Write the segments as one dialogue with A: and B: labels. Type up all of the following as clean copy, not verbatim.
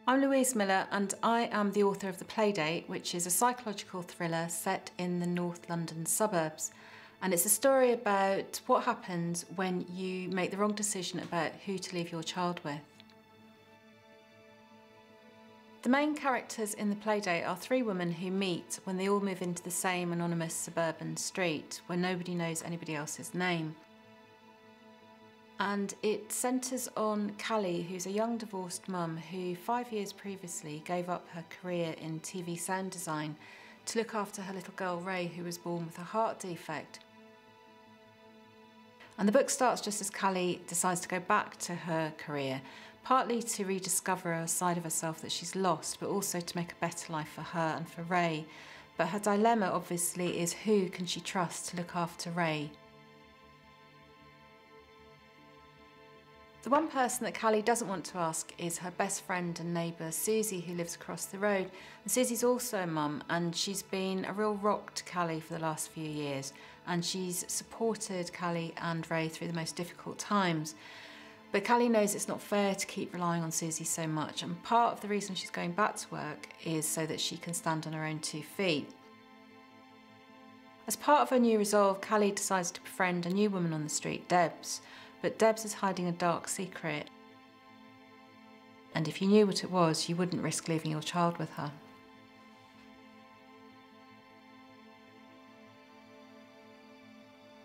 A: I'm Louise Miller and I am the author of The Playdate, which is a psychological thriller set in the North London suburbs. And it's a story about what happens when you make the wrong decision about who to leave your child with. The main characters in The Playdate are three women who meet when they all move into the same anonymous suburban street where nobody knows anybody else's name. And it centres on Callie, who's a young divorced mum who 5 years previously gave up her career in TV sound design to look after her little girl Ray, who was born with a heart defect. And the book starts just as Callie decides to go back to her career, partly to rediscover a side of herself that she's lost, but also to make a better life for her and for Ray. But her dilemma, obviously, is who can she trust to look after Ray? The one person that Callie doesn't want to ask is her best friend and neighbour Susie, who lives across the road. And Susie's also a mum, and she's been a real rock to Callie for the last few years, and she's supported Callie and Ray through the most difficult times. But Callie knows it's not fair to keep relying on Susie so much, and part of the reason she's going back to work is so that she can stand on her own 2 feet. As part of her new resolve, Callie decides to befriend a new woman on the street, Debs. But Debs is hiding a dark secret. And if you knew what it was, you wouldn't risk leaving your child with her.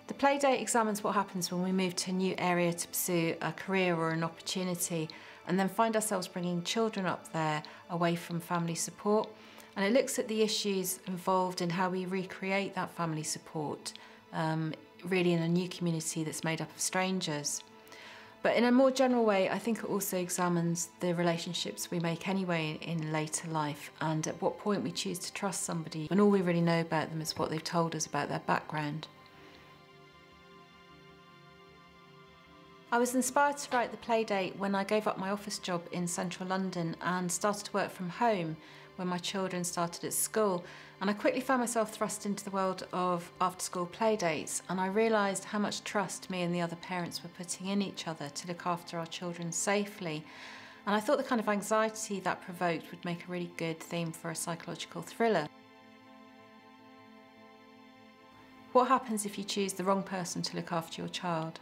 A: The Playdate examines what happens when we move to a new area to pursue a career or an opportunity, and then find ourselves bringing children up there away from family support. And it looks at the issues involved in how we recreate that family support, really in a new community that's made up of strangers. But in a more general way, I think it also examines the relationships we make anyway in later life, and at what point we choose to trust somebody when all we really know about them is what they've told us about their background. I was inspired to write The Playdate when I gave up my office job in central London and started to work from home when my children started at school. And I quickly found myself thrust into the world of after-school playdates, and I realised how much trust me and the other parents were putting in each other to look after our children safely. And I thought the kind of anxiety that provoked would make a really good theme for a psychological thriller. What happens if you choose the wrong person to look after your child?